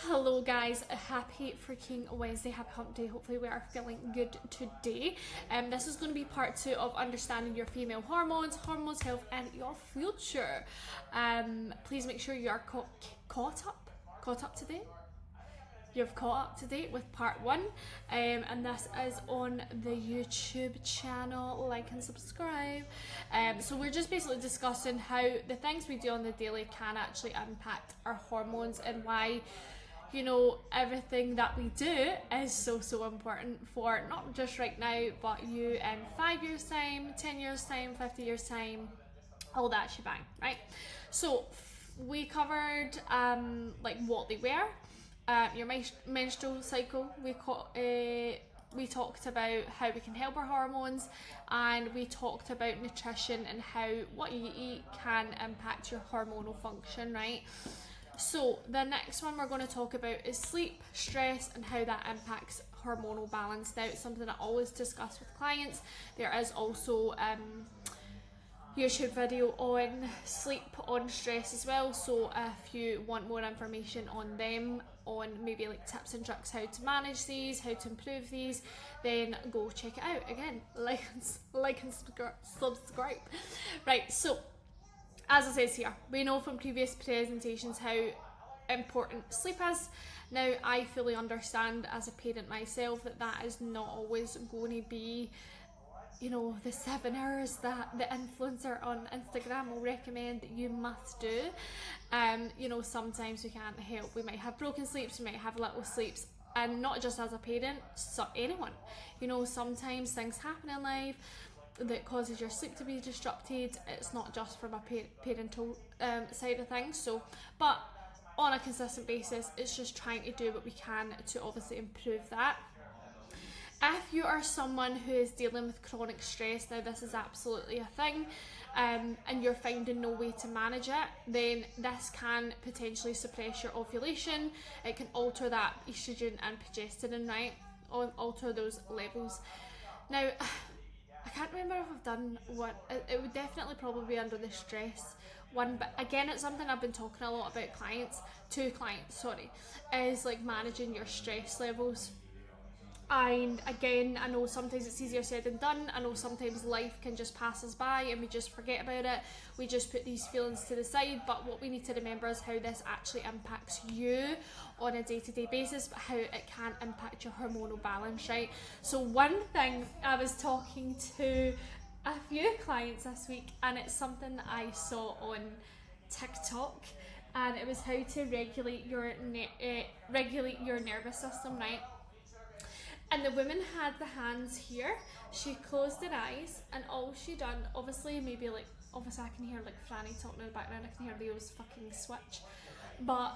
Hello guys, happy freaking Wednesday, happy hump day. Hopefully we are feeling good today. This is going to be part 2 of understanding your female hormones, health and your future. Please make sure you are caught up to date. You've caught up to date with part 1, and this is on the YouTube channel. Like and subscribe. So we're just basically discussing how the things we do on the daily can actually impact our hormones and why everything that we do is so important for not just right now, but you in 5 years time, 10 years time, 50 years time, all that shebang, right? So we covered like what they were, your menstrual cycle. We talked about how we can help our hormones, and we talked about nutrition and how what you eat can impact your hormonal function, right? So the next one we're going to talk about is sleep, stress, and how that impacts hormonal balance. Now, it's something I always discuss with clients. There is also YouTube video on sleep, on stress as well. So if you want more information on them, on maybe like tips and tricks how to manage these, how to improve these, then go check it out. Again, like and subscribe. Right, so as it says here, we know from previous presentations how important sleep is. Now, I fully understand as a parent myself that is not always going to be, the 7 hours that the influencer on Instagram will recommend that you must do. Sometimes we can't help. We might have broken sleeps, we might have little sleeps, and not just as a parent, so anyone. Sometimes things happen in life that causes your sleep to be disrupted. It's not just from a parental side of things. But on a consistent basis, it's just trying to do what we can to obviously improve that. If you are someone who is dealing with chronic stress, now this is absolutely a thing, and you're finding no way to manage it, then this can potentially suppress your ovulation. It can alter that estrogen and progesterone, right? Alter those levels. Now, I can't remember if I've done one. It would definitely probably be under the stress one, but again, it's something I've been talking a lot about to clients, is like managing your stress levels. And again, I know sometimes it's easier said than done. I know sometimes life can just pass us by and we just forget about it. We just put these feelings to the side, but what we need to remember is how this actually impacts you on a day-to-day basis, but how it can impact your hormonal balance, right? So one thing, I was talking to a few clients this week, and it's something that I saw on TikTok, and it was how to regulate your nervous system, right? And the woman had the hands here. She closed her eyes, and all she done, obviously I can hear like Franny talking in the background, I can hear Leo's fucking switch, but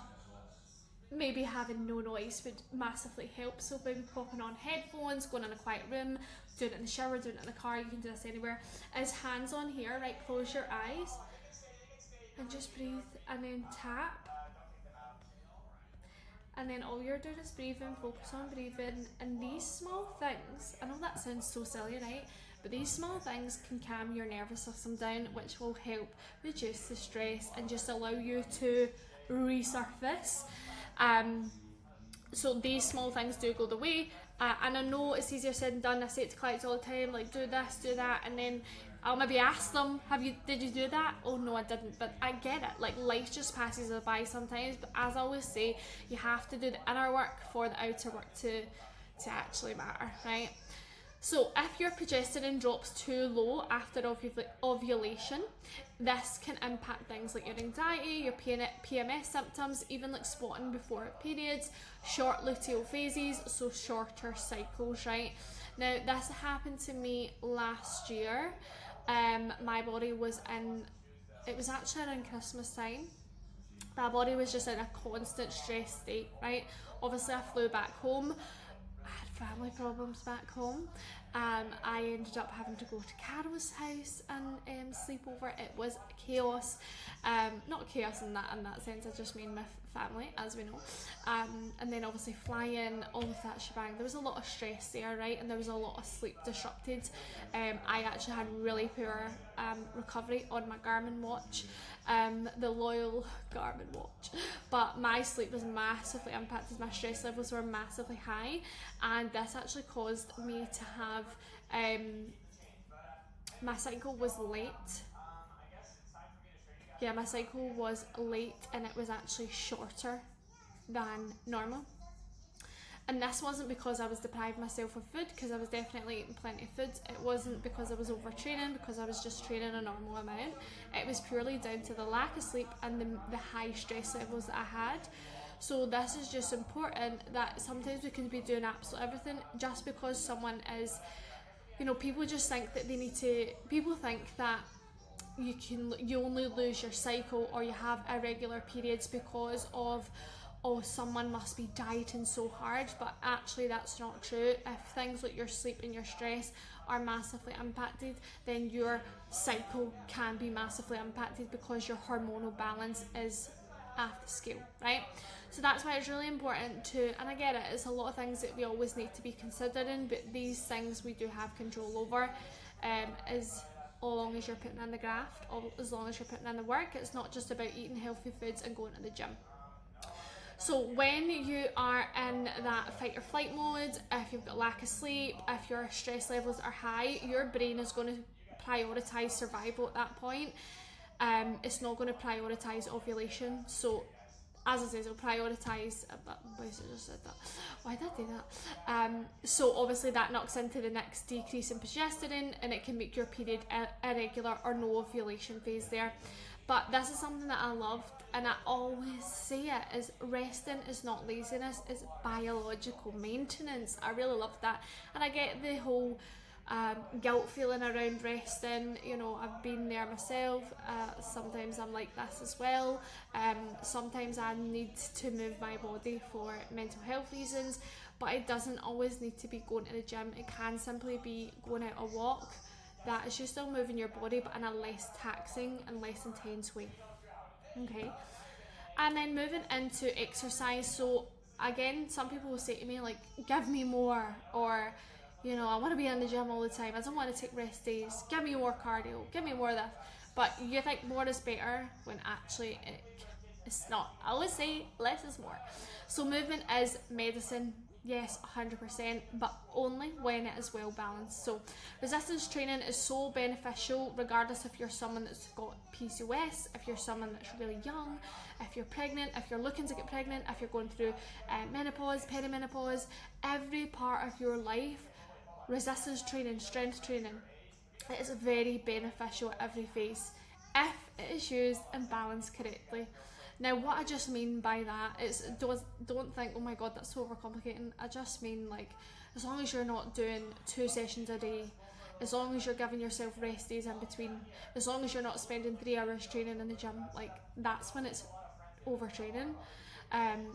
maybe having no noise would massively help. So maybe popping on headphones, going in a quiet room, doing it in the shower, doing it in the car, you can do this anywhere, is hands on here, right? Close your eyes and just breathe, and then tap. And then all you're doing is breathing, focus on breathing, and these small things, I know that sounds so silly, right? But these small things can calm your nervous system down, which will help reduce the stress and just allow you to resurface. So these small things do go the way, and I know it's easier said than done. I say it to clients all the time, like do this, do that, and then I'll maybe ask them, did you do that? Oh no, I didn't. But I get it, like life just passes us by sometimes, but as I always say, you have to do the inner work for the outer work to actually matter, right? So if your progesterone drops too low after ovulation, this can impact things like your anxiety, your PMS symptoms, even like spotting before periods, short luteal phases, so shorter cycles, right? Now, this happened to me last year. My body was it was actually around Christmas time. My body was just in a constant stress state, right? Obviously, I flew back home. I had family problems back home, I ended up having to go to Carol's house and sleep over. It was chaos. Not chaos in that sense, I just mean with family, as we know. And then obviously flying, all of that shebang. There was a lot of stress there, right? And there was a lot of sleep disrupted. I actually had really poor recovery on my Garmin watch, the loyal Garmin watch. But my sleep was massively impacted. My stress levels were massively high, and this actually caused me to have my cycle was late. Yeah, my cycle was late, and it was actually shorter than normal. And this wasn't because I was depriving myself of food, because I was definitely eating plenty of food. It wasn't because I was overtraining, because I was just training a normal amount. It was purely down to the lack of sleep and the high stress levels that I had. So this is just important, that sometimes we can be doing absolutely everything just because someone is, you know, people just think that they need to, people think that you only lose your cycle or you have irregular periods because of, oh, someone must be dieting so hard, but actually that's not true. If things like your sleep and your stress are massively impacted, then your cycle can be massively impacted because your hormonal balance is off the scale, right? So that's why it's really important to, and I get it, it's a lot of things that we always need to be considering, but these things we do have control over, as long as you're putting in the graft, as long as you're putting in the work. It's not just about eating healthy foods and going to the gym. So when you are in that fight or flight mode, if you've got lack of sleep, if your stress levels are high, your brain is going to prioritise survival at that point. It's not going to prioritise ovulation. So as I said, it'll prioritise, why has it just said that? Why did I do that? So obviously that knocks into the next decrease in progesterone, and it can make your period irregular or no ovulation phase there. But this is something that I loved, and I always say it, is resting is not laziness, it's biological maintenance. I really love that. And I get the whole guilt feeling around resting. You know, I've been there myself. Sometimes I'm like this as well. Sometimes I need to move my body for mental health reasons, but it doesn't always need to be going to the gym. It can simply be going out a walk. That is, you're still moving your body, but in a less taxing and less intense way. Okay, and then moving into exercise. So again, some people will say to me like, give me more, or you know, I want to be in the gym all the time, I don't want to take rest days, give me more cardio, give me more of this. But you think more is better when actually it's not. I always say less is more. So movement is medicine, yes, 100%, but only when it is well balanced. So resistance training is so beneficial regardless if you're someone that's got PCOS, if you're someone that's really young, if you're pregnant, if you're looking to get pregnant, if you're going through menopause, perimenopause, every part of your life. Resistance training, strength training, it is very beneficial at every phase if it is used and balanced correctly. Now, what I just mean by that is, don't think, oh my god, that's so overcomplicating. I just mean, like, as long as you're not doing 2 sessions a day, as long as you're giving yourself rest days in between, as long as you're not spending 3 hours training in the gym, like, that's when it's overtraining.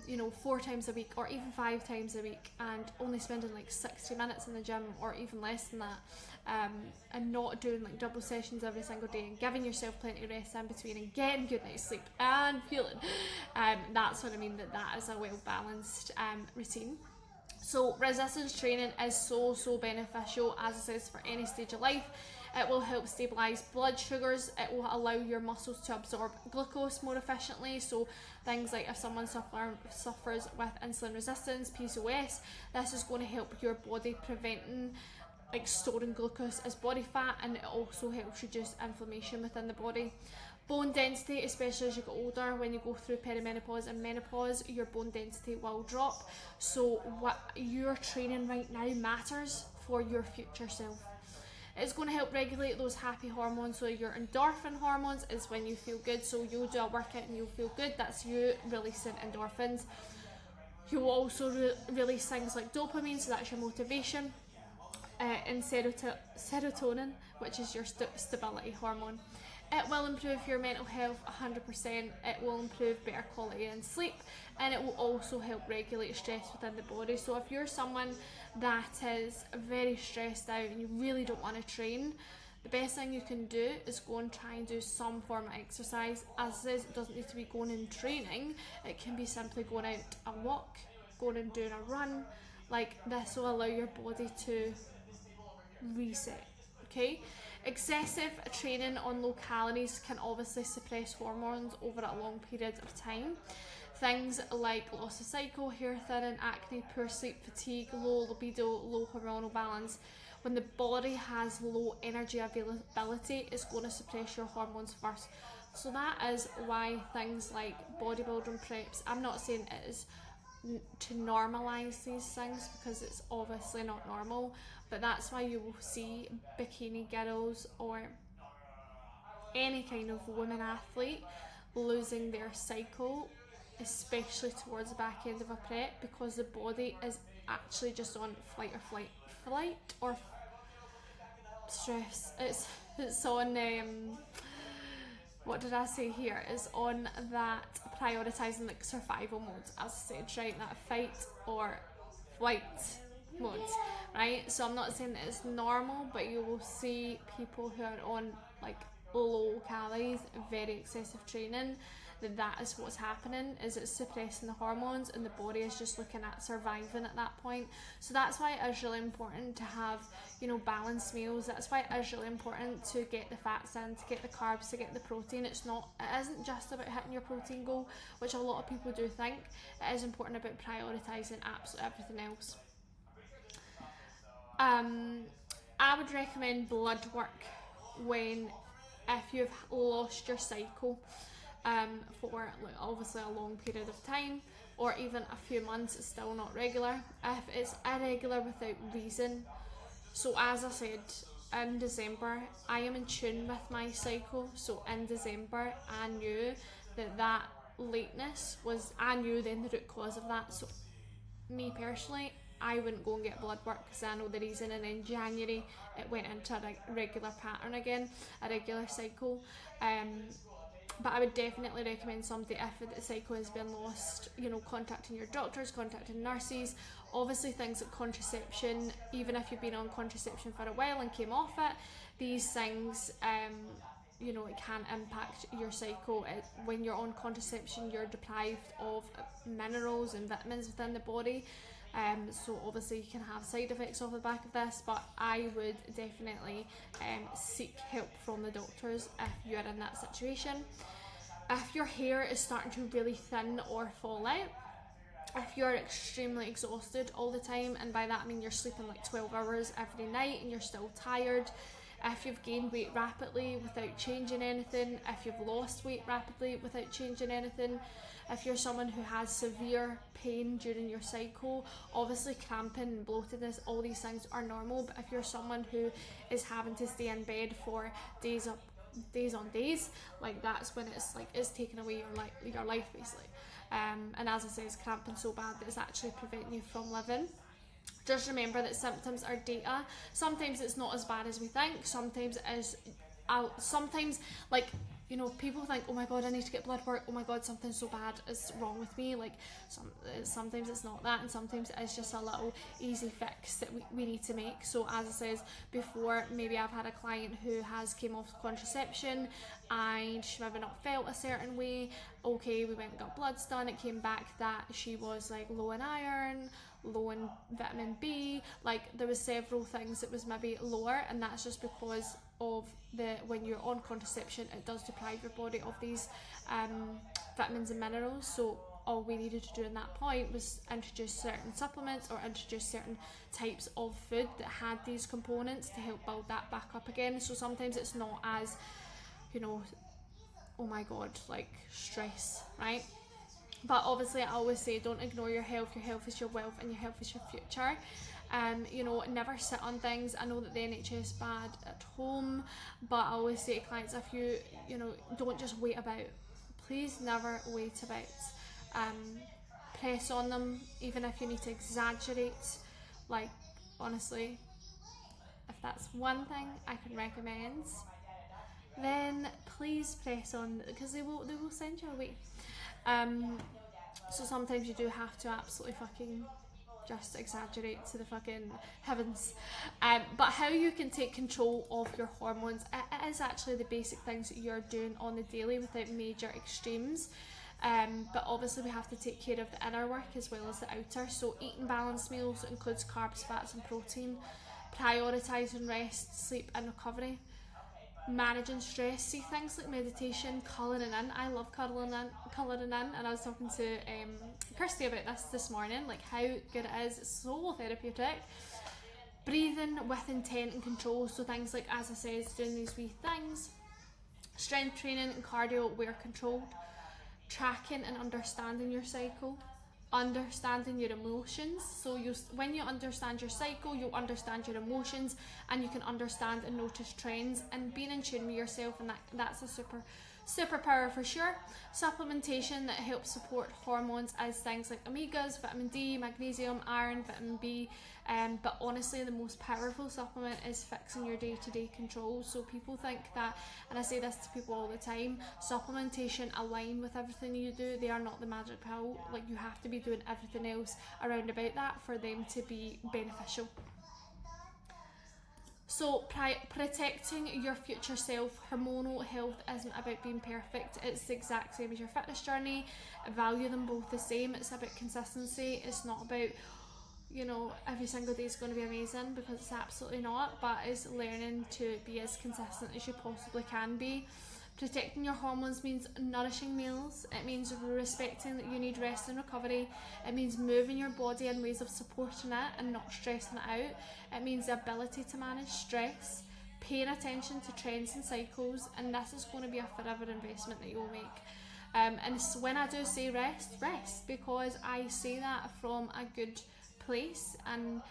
You know, 4 times a week or even 5 times a week, and only spending like 60 minutes in the gym or even less than that, and not doing like double sessions every single day, and giving yourself plenty of rest in between, and getting good night's sleep and fueling. That's what I mean, that is a well balanced routine. So resistance training is so beneficial, as it says, for any stage of life. It will help stabilise blood sugars. It will allow your muscles to absorb glucose more efficiently. So things like if someone suffers with insulin resistance, PCOS, this is going to help your body preventing like storing glucose as body fat, and it also helps reduce inflammation within the body. Bone density, especially as you get older, when you go through perimenopause and menopause, your bone density will drop. So what you're training right now matters for your future self. It's going to help regulate those happy hormones. So your endorphin hormones is when you feel good. So you'll do a workout and you'll feel good. That's you releasing endorphins. You'll also release things like dopamine, so that's your motivation, and serotonin, which is your stability hormone. It will improve your mental health 100%. It will improve better quality in sleep, and it will also help regulate stress within the body. So if you're someone that is very stressed out and you really don't want to train, the best thing you can do is go and try and do some form of exercise. As I says, it doesn't need to be going and training. It can be simply going out a walk, going and doing a run. Like, this will allow your body to reset. Okay, excessive training on low calories can obviously suppress hormones over a long period of time. Things like loss of cycle, hair thinning, acne, poor sleep, fatigue, low libido, low hormonal balance. When the body has low energy availability, it's going to suppress your hormones first. So that is why things like bodybuilding preps, I'm not saying it is to normalise these things, because it's obviously not normal, but that's why you will see bikini girls or any kind of women athlete losing their cycle, especially towards the back end of a prep, because the body is actually just on flight or stress. It's on what did I say here? Is on that prioritising like survival mode, as I said, right? That fight or flight mode, right? So I'm not saying that it's normal, but you will see people who are on like low calories, very excessive training, that is what's happening, is it's suppressing the hormones and the body is just looking at surviving at that point. So that's why it is really important to have, you know, balanced meals. That's why it is really important to get the fats in, to get the carbs, to get the protein. It isn't just about hitting your protein goal, which a lot of people do think. It is important about prioritising absolutely everything else. I would recommend blood work if you've lost your cycle for like obviously a long period of time, or even a few months, it's still not regular. If it's irregular without reason, so as I said, in December I am in tune with my cycle, so in December I knew that lateness was, I knew then the root cause of that. So me personally, I wouldn't go and get blood work because I know the reason, and in January it went into a regular pattern again, a regular cycle. But I would definitely recommend somebody, if the cycle has been lost, you know, contacting your doctors, contacting nurses. Obviously things like contraception, even if you've been on contraception for a while and came off it, these things, you know, it can impact your cycle. When you're on contraception, you're deprived of minerals and vitamins within the body. So obviously you can have side effects off the back of this, but I would definitely seek help from the doctors if you're in that situation. If your hair is starting to really thin or fall out, if you're extremely exhausted all the time, and by that I mean you're sleeping like 12 hours every night and you're still tired, if you've gained weight rapidly without changing anything, if you've lost weight rapidly without changing anything, if you're someone who has severe pain during your cycle, obviously cramping and bloatedness, all these things are normal. But if you're someone who is having to stay in bed for days on days, like that's when it's taking away your life basically. And as I say, it's cramping so bad that it's actually preventing you from living. Just remember that symptoms are data. Sometimes it's not as bad as we think. Sometimes it is. Sometimes, like, you know, people think, oh my god, I need to get blood work, oh my god, something so bad is wrong with me. Like, sometimes it's not that, and sometimes it is just a little easy fix that we need to make. So as I says before, maybe I've had a client who has came off contraception and she maybe not felt a certain way. Okay, we went and got bloods done, it came back that she was like low in iron, low in vitamin B, like there was several things that was maybe lower, and that's just because of when you're on contraception, it does deprive your body of these vitamins and minerals. So all we needed to do in that point was introduce certain supplements or introduce certain types of food that had these components to help build that back up again. So sometimes it's not as, you know, oh my god, like stress, right? But obviously I always say, don't ignore your health. Your health is your wealth and your health is your future. You know, never sit on things. I know that the NHS is bad at home, but I always say to clients, if you know, don't just wait about. Please never wait about. Press on them, even if you need to exaggerate. Like, honestly, if that's one thing I can recommend, then please press on, because they will send you away. So sometimes you do have to absolutely fucking just exaggerate to the fucking heavens. But how you can take control of your hormones, it is actually the basic things that you're doing on the daily without major extremes. But obviously we have to take care of the inner work as well as the outer. So eating balanced meals includes carbs, fats and protein, prioritising rest, sleep and recovery, managing stress. See, things like meditation, colouring in. I love colouring in, and I was talking to Kirsty about this morning, like how good it is. It's so therapeutic. Breathing with intent and control, so things like, as I said, doing these wee things. Strength training and cardio where controlled. Tracking and understanding your cycle. Understanding your emotions, so when you understand your cycle, you'll understand your emotions, and you can understand and notice trends, and being in tune with yourself, and that's a superpower for sure. Supplementation that helps support hormones as things like omegas, vitamin D, magnesium, iron, vitamin B, but honestly the most powerful supplement is fixing your day-to-day control. So people think that, and I say this to people all the time, supplementation align with everything you do. They are not the magic pill. Like, you have to be doing everything else around about that for them to be beneficial. So protecting your future self. Hormonal health isn't about being perfect. It's the exact same as your fitness journey. I value them both the same. It's about consistency. It's not about, you know, every single day is going to be amazing, because it's absolutely not, but it's learning to be as consistent as you possibly can be. Protecting your hormones means nourishing meals. It means respecting that you need rest and recovery. It means moving your body in ways of supporting it and not stressing it out. It means the ability to manage stress, paying attention to trends and cycles, and this is going to be a forever investment that you'll make. And so when I do say rest, because I say that from a good place, and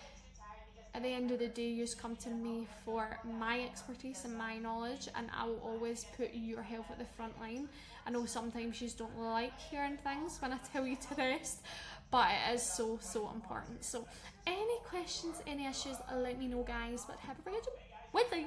at the end of the day, you just come to me for my expertise and my knowledge, and I will always put your health at the front line. I know sometimes you don't like hearing things when I tell you to rest, but it is so important. So any questions, any issues, let me know, guys. But have a very good Wednesday.